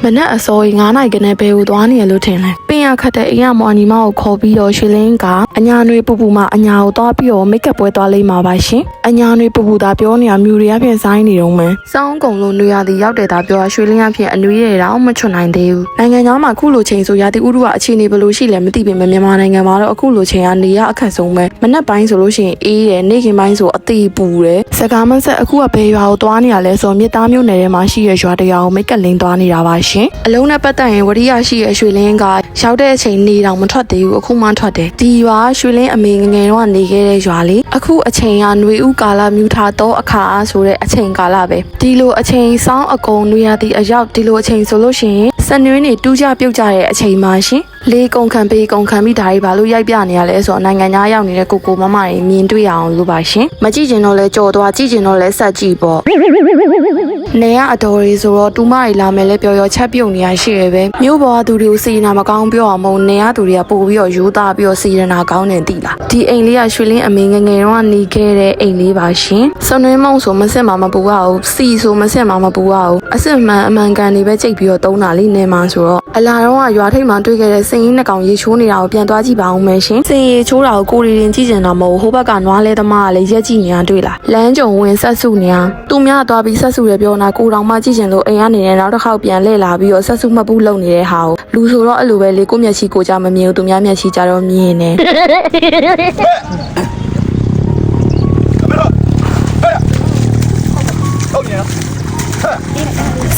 မနက်အစောကြီး9 နာရီခန့်ဘယ်ကိုသွားနေရလို့ထင်လဲပင်ရခတ်တဲ့အရာမော်ညီမကိုခေါ်ပြီးတော့ရွှေလင်းကအညာနွေပူပူမှအညာကိုသွားပြီးတော့မိတ်ကပ်ပွဲသွားလိမ့်မှာပါရှင်အညာနွေပူပူသာပြောနေတာမြူတွေအပြင်ဆိုင်နေတော့မှန်းစောင်းကုံလုံးနွေရသည်ရောက်တယ်သာပြောရွှေလင်းအဖြစ်အနွေရတော့မချွတ်နိုင်သေးဘူးနိုင်ငံသားမှာခုလိုချိန်ဆိုရာသီဥတုကအခြေအနေဘယ်လိုရှိလဲမသိပေမဲ့မြန်မာနိုင်ငံမှာတော့အခုလိုချိန်ကနေရအခက်ဆုံးပဲမနက်ပိုင်းဆိုလို့ရှိရင်အေးတယ်နေ့ခင်းပိုင်းဆိုအသေးပူတယ်စကားမဆက်အခုကဘယ်ရွာကိုသွားနေရလဲဆိုမြစ်သားမျိုးနယ်ထဲမှာရှိရရွာတရွာကိုမိတ်ကပ်လင်းသွားနေတာပါရှင်အလုံးနဲ့ပတ်သက်ရင်ဝရိယရှိရရွှေလင်းကရောက်တဲ့အချိန်နေတောင်မထွက်သေးဘူးအခုမှထွက်တယ်ဒီရွာရွှေလင်းအမေငငယ်တော့နေခဲ့တဲ့ရွာလေးအခုအချိန်ကຫນွေဥကာလမြူထားတော့အခါအားဆိုတဲ့အချိန်ကာလပဲဒီလိုအချိန်စောင်းအကုန်နွေရသည့်အရောက်ဒီလိုအချိန်ဆိုလို့ရှိရင်စနွေးနေတူးကြပြုတ်ကြတဲ့အချိန်မှာရှင်လေးကုန်ခံပေးကုန်ခံပြီးဒါတွေဘာလို့ရိုက်ပြနေရလဲဆိုတော့နိုင်ငံသားရောက်နေတဲ့ကိုမမတွေမြင်တွေ့အောင်လို့ပါရှင်မကြည့်ချင်တော့လဲကြော်သွားကြည့်ချင်တော့လဲဆက်ကြည့်ပေါ့နေရအတော်ရီဆိုတော့တူမတွေလာမယ်လဲပြောချက်ပြုတ်နေရရှိရပဲမြို့ပေါ်ကသူတွေကိုစီရင်တာမကောင်းပြောအောင်မဟုတ်နေရသူတွေကပို့ပြီးတော့ယူသားပြီးတော့စီရင်တာကောင်းနေတိလားဒီအိမ်လေးကရွှေလင်းအမေငငယ်တော့နေခဲ့တဲ့အိမ်လေးပါရှင်စွန်နှွေးမုံဆိုမစစ်မှာမပူရအောင်စီဆိုမစစ်မှာမပူရအောင်အစစ်မှန်အမှန်ကန်နေပဲကြိတ်ပြီးတော့တုံးတာလေးနေမှာဆိုတော့အလာတော့ကရွာထိပ်မှာတွေ့ခဲ့တဲ့စင်ရင်နှကောင်ရေချိုးနေတာကိုပြန်သွားကြည့်ပါအောင်မယ်ရှင်စင်ရေချိုးတာကိုကိုရီရင်ကြည့်ကျင်တာမဟုတ်ဟိုဘက်ကနွားလဲသမားကလည်းရက်ကြည့်နေတာတွေ့လားလမ်းကြုံဝင်ဆက်စုနေတာသူများသွားပြီးဆက်စုရပြောတာကိုတောင်မှကြည့်ကျင်လို့အိမ်ကနေနောက်တစ်ခေါက်ပြန်လှည့်လာပြီးတော့ဆက်စုမှတ်ဘူးလုံနေတဲ့ဟာကိုလူဆိုတော့အဲ့လိုပဲလေကိုမျက်စိကိုကြမမြင်ဘူးသူများမျက်စိကြတော့မြင်နေ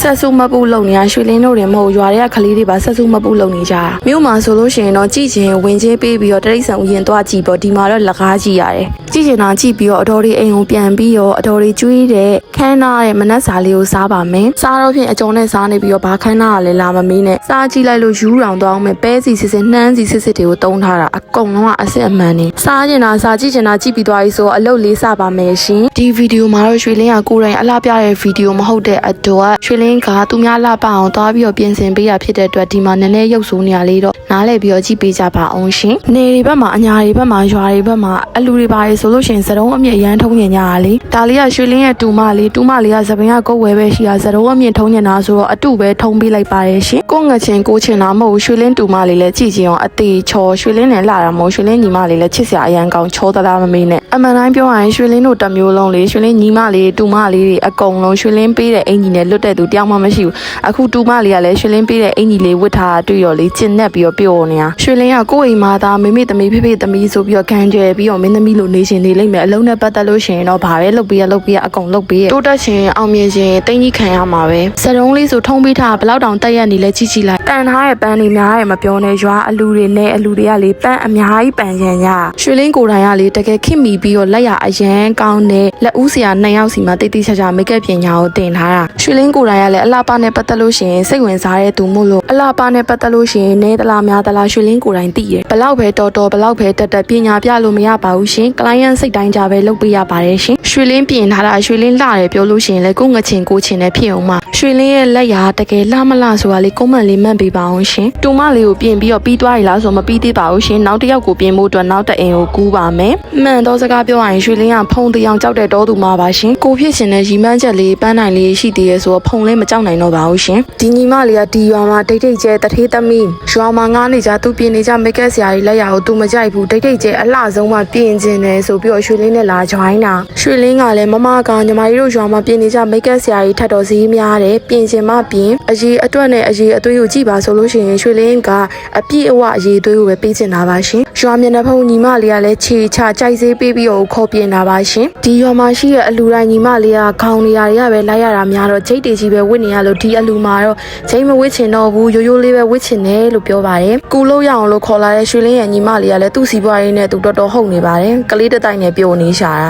ဆက်စုမပူလုံနေရရွှေလင်းတို့တွေမဟုတ်ရွာတွေကကလေးတွေပါဆက်စုမပူလုံနေကြတာမြို့မှာဆိုလို့ရှိရင်တော့ကြည့်ချင်းဝင်ချင်းပေးပြီးတော့တရိတ်ဆန်ဥယျာဉ်သွားကြည့်ပေါ့ဒီမှာတော့လက်ကားကြည့်ရတယ်ကြည့်ချင်တာကြည့်ပြီးတော့အတော်တွေအိမ်ကိုပြန်ပြီးတော့အတော်တွေကျွေးတဲ့ခန်းနာတဲ့မနက်စာလေးကိုစားပါမယ်စားတော့ဖြင့်အကျော်နဲ့စားနေပြီးတော့ဘာခန်းနာကလည်းလာမမီးနဲ့စားကြည့်လိုက်လို့ယူးတောင်သွားအောင်မယ်ပဲစီစစ်စစ်နှမ်းစီစစ်စစ်တွေကိုတုံးထားတာအကုန်လုံးကအစစ်အမှန်နေစားချင်တာစားကြည့်ချင်တာကြည့်ပြီးသွားပြီဆိုအလုပ်လေးစပါမယ်ရှင်ဒီဗီဒီယိုမှာတော့ရွှေလင်းကကိုယ်တိုင်အလှပြတဲ့ဗီဒီယိုမဟုတ်တဲ့အတွက်ရွှေလင်းကသူများလှပအောင်သွားပြီးတော့ပြင်ဆင်ပေးရဖြစ်တဲ့အတွက်ဒီမှာနည်းနည်းရုပ်ဆိုးနေရလေးတော့နားလည်ပြီးတော့ကြည့်ပေးကြပါအောင်ရှင်နေတွေဘက်မှာအညာတွေဘက်မှာရွာတွေဘက်မှာအလူတွေပါတယ်ဆိုလို့ရှိရင်စတုံးအမြင့်ရမ်းထုံးညင်ကြတာလေဒါလေးကရွှေလင်းရဲ့တူမလေးကသပင်ကကုတ်ဝဲပဲရှိတာစတုံးအမြင့်ထုံးညင်တာဆိုတော့အတုပဲထုံးပေးလိုက်ပါတယ်ရှင်ကိုငချင်းကိုချင်တာမဟုတ်ရွှေလင်းတူမလေးလည်းကြည့်ကြည့်အောင်အသေးချောရွှေလင်းနဲ့လှတာမဟုတ်ရွှေလင်းညီမလေးလည်းချစ်စရာအရန်ကောင်းချောသလားမမေးနဲ့အမှန်တိုင်းပြောရရင်ရွှေလင်းတို့တစ်မျိုးလုံးလေရွှေလင်းညီမလေးတူမလေးတွေအကုန်လုံးရွှေလင်းပေးတဲ့အင်ကြီးနဲ့လွတ်တဲ့သူတယောက်မှမရှိဘူးအခုတူမလေးကလည်းရွှေလင်းပေးတဲ့အင်ကြီးလေးဝတ်ထားတွေ့ရောလေကျင်နဲ့ပြီးတော့ပျော်နေတာရွှေလင်းကကိုယ့်အိမ်မှာသားမိမိသမီးဖေဖေသမီးဆိုပြီးတော့ခံကြဲပြီးတော့မင်းသမီးလိုနေရှင်နေလိမ့်မယ်အလုံးနဲ့ပတ်သက်လို့ရှိရင်တော့ဘာပဲလုပ်ပေးရအကုန်လုပ်ပေးရတိုးတက်ရှင်အောင်မြင်ရှင်တိတ်ကြီးခံရမှာပဲစတုံးလေးဆိုထုံးပေးထားဘလောက်တောင်တက်ရက်နေလဲကြည့်ကြည့်လိုက်တန်ထားရဲ့ပန်းတွေများရဲ့မပြောနဲ့ရွာအလူတွေနဲ့အလူတွေကလေပန်းအများကြီးပန်းရန်ရရွှေလင်းကိုယ်တိုင်ကလေတကယ်ခင်မိပြီးတော့လက်ရအရန်ကောင်းတဲ့လက်ဦးစရာ2ယောက်စီမှာတိတ်တိတ်ချာချာမိတ်ကပ်ပညာကိုတင်ထားတာရွှေလင်းကိုယ်တိုင်ကလည်းအလှပနဲ့ပတ်သက်လို့ရှိရင်စိတ်ဝင်စားတဲ့သူမို့လို့အလှပနဲ့ပတ်သက်လို့ရှိရင်နဲတလားများတလားရွှေလင်းကိုယ်တိုင်သိတယ်ဘလောက်ပဲတော်ဘလောက်ပဲတက်ပညာပြလို့မရပါဘူးရှင် client စိတ်တိုင်းကြပဲလုပ်ပေးရပါတယ်ရှင်ရွှေလင်းပြင်ထားတာရွှေလင်းလှတယ်ပြောလို့ရှိရင်လေကိုငချင်းကိုချင်နဲ့ဖြစ်အောင်မှာရွှေလင်းရဲ့လက်ရာတကယ်လှမလှဆိုတာလေကွန်မန့်လေးမှတ်ပေးပါအောင်ရှင်တူမလေးကိုပြင်ပြီးတော့ပြီးသွားပြီလားဆိုမပြီးသေးပါဘူးရှင်နောက်တစ်ယောက်ကိုပြင်ဖို့အတွက်နောက်တစ်အိမ်ကိုကူးပါမယ်မှန်တော့စကားပြောရရင်ရွှေလင်းကဖုံတရားကြောက်တဲ့တော်သူမှာပါရှင်ကိုဖြစ်ရှင်တဲ့ရီမန်းချက်လေးပန်းနိုင်လေးရှိသေးရဲ့ဆိုတော့ဖုံလေးမကြောက်နိုင်တော့ပါဘူးရှင်ဒီညီမလေးကဒီရွာမှာတိတ်ကျဲတထေးသမီးရွာမှာငားနေကြသူပြင်နေကြမိတ်ကက်ဆရာကြီးလက်ရာကိုသူမကြိုက်ဘူးတိတ်ကျဲအလှဆုံးမှပြင်ခြင်းတယ်ဆိုပြီးတော့ရွှေလင်းနဲ့လာ join တာရွှေလင်းကလည်းမမကညီမကြီးတို့ရွာမှာပြင်နေကြမိတ်ကက်ဆရာကြီးထပ်တော်စည်းများတယ်ပြင်ခြင်းမှပြင်အရေးအတွက်နဲ့အရေးအသွေးကိုကြည့်ပါဆိုလို့ရှိရင်ရွှေလင်းကအပြည့်အဝအရေးအသွေးကိုပဲပေးချင်တာပါရှင်ရွာမျက်နှာဖုံးညီမလေးကလည်းခြေချကြိုက်စေးပေးပြီးတော့ခေါ်ပြင်တာပါရှင်ဒီရွာမှာရှိတဲ့အလူတိုင်းညီမလေးကခေါင်းနေရာတွေကပဲလိုက်ရတာများတော့ဂျိတ်တေကြီးပဲဝစ်နေရလို့ဒီအလူမှာတော့ဂျိတ်မဝစ်ချင်တော့ဘူးရိုးရိုးလေးပဲဝစ်ချင်တယ်လို့ပြောပါတယ်ကူလို့ရအောင်လို့ခေါ်လာတဲ့ရွှေလင်းရဲ့ညီမလေးကလည်းသူ့စီးပွားရေးနဲ့သူတော်တော်ဟုတ်နေပါတယ်ကလေးတစ်တိုက်နဲ့ပြုံနေရှာတ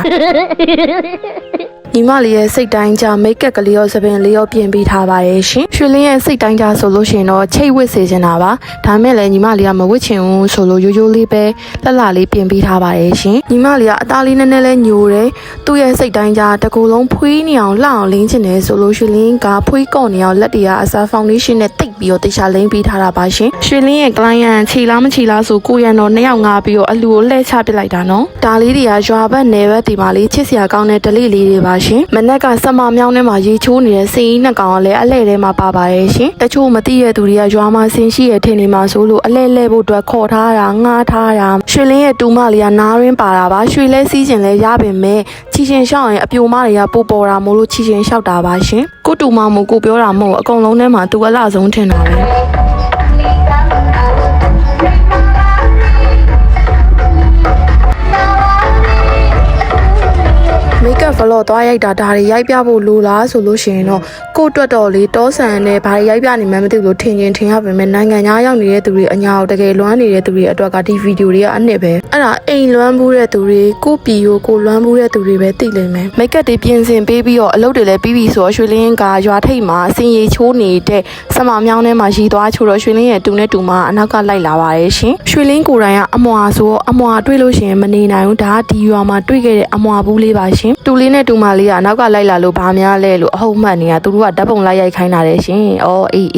ာညီမလေးရဲ့စိတ်တိုင်းကြမိတ်ကပ်ကလေးရောစပင်လေးရောပြင်ပေးထားပါရဲ့ရှင်ရွှေလင်းရဲ့စိတ်တိုင်းကြဆိုလို့ရှင်တော့ချိတ်ဝစ်စေချင်တာပါဒါမဲ့လည်းညီမလေးကမဝစ်ချင်ဘူးဆိုလို့ရိုးရိုးလေးပဲလှလှလေးပြင်ပေးထားပါရဲ့ရှင်ညီမလေးကအသားလေးနည်းနည်းလေးညိုတယ်သူ့ရဲ့စိတ်တိုင်းကြတကူလုံးဖွေးနေအောင်လှအောင်လင်းချင်တယ်ဆိုလို့ရွှေလင်းကဖွေးကော့နေအောင်လက်တွေကအစားဖောင်ဒေးရှင်းနဲ့တိတ်ပြီး ပြီးတော့တေချာလိမ့်ပေးထားတာပါရှင်ရွှေလင်းရဲ့ client ခြေလားမခြေလားဆိုကိုရန်တော်2ယောက်ငါပြီးတော့အလူကိုလှည့်ချပစ်လိုက်တာနော်ဒါလေးတွေကရွာဘက်နယ်ဘက်ဒီမှာလေးချစ်စရာကောင်းတဲ့ဒလိလေးတွေပါရှင်မနက်ကစမမြောင်းထဲမှာရေချိုးနေတဲ့စင်ကြီးနှစ်ကောင်ကလည်းအလဲထဲမှာပါပါရဲ့ရှင်တချို့မသိတဲ့သူတွေကရွာမှာဆင်ရှိရဲ့ထင်နေမှာဆိုလို့အလဲလဲဖို့အတွက်ခေါ်ထားတာငားထားတာရွှေလင်းရဲ့တူမလေးကနားရင်းပါတာပါရွှေလဲစီးကျင်လဲရပင်မဲ့ချီချင်းရှောက်ရင်အပြိုမတွေကပို့ပေါ်တာမို့လို့ချီချင်းရှောက်တာပါရှင်ကိုတူမမို့ကိုပြောတာမဟုတ်အကုန်လုံးထဲမှာသူအလှဆုံးထင်တာပဲမိတ်ကပ်ဖလော့သွားရိုက်တာဒါတွေရိုက်ပြဖို့လိုလားဆိုလို့ရှိရင်တော့ကိုတွတ်တော်လေးတောဆန်နဲ့ဘာတွေရိုက်ပြနေမှမသိလို့ထင်ရပါမယ်နိုင်ငံသားရောက်နေတဲ့သူတွေအညာကိုတကယ်လွမ်းနေတဲ့သူတွေအတွက်ကဒီဗီဒီယိုတွေကအနှစ်ပဲအဲ့ဒါအိမ်လွမ်းမှုတဲ့သူတွေကိုပီကိုလွမ်းမှုတဲ့သူတွေပဲသိလိမ့်မယ်မိတ်ကပ်တွေပြင်ဆင်ပေးပြီးတော့အလုပ်တွေလည်းပြီးပြီဆိုတော့ရွှေလင်းကရွာထိပ်မှာအစင်ရီချိုးနေတဲ့စမမြောင်းထဲမှာရီသွားချိုးတော့ရွှေလင်းရဲ့တူနဲ့တူမအနောက်ကလိုက်လာပါတယ်ရှင်ရွှေလင်းကိုယ်တိုင်ကအမွာဆိုတော့အမွာတွေ့လို့ရှိရင်မနေနိုင်ဘူးဒါကဒီရွာမှာတွေ့ခဲ့တဲ့အမွာဘူးလေးပါရှင်တူလေးနဲ့တူမလေးကအနောက်ကလိုက်လာလို့ဘာများလဲလို့အဟုတ်မှတ်နေတာသူတို့ကဓာတ်ပုံလိုက်ရိုက်ခိုင်းတာတယ်ရှင်။အော်အေး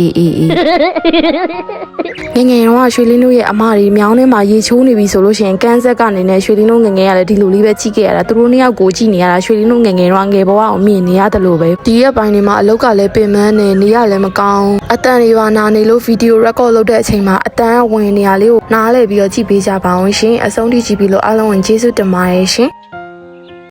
ငငယ်တော့ရွှေလင်းတို့ရဲ့အမတွေမြောင်းထဲမှာရေချိုးနေပြီဆိုလို့ရှိရင်ကန်းဆက်ကနေနဲ့ရွှေလင်းတို့ငငယ်ရတယ်ဒီလိုလေးပဲကြည့်ခဲ့ရတာသူတို့နှစ်ယောက်ကိုကြည့်နေရတာရွှေလင်းတို့ငငယ်တော့ငယ်ဘဝအောင်မြင်နေရတယ်လို့ပဲဒီရက်ပိုင်းတွေမှာအလောက်ကလည်းပင်မနဲ့နေရလည်းမကောင်းအတန်တွေပါနာနေလို့ဗီဒီယိုရက်ကော့လုပ်တဲ့အချိန်မှာအတန်ဝင်နေရလေးကိုနားလဲပြီးတော့ကြည့်ပေးကြပါအောင်ရှင်အဆုံးထိကြည့်ပြီးလို့အားလုံးဝင်ကျေးဇူးတင်ပါတယ်ရှင်။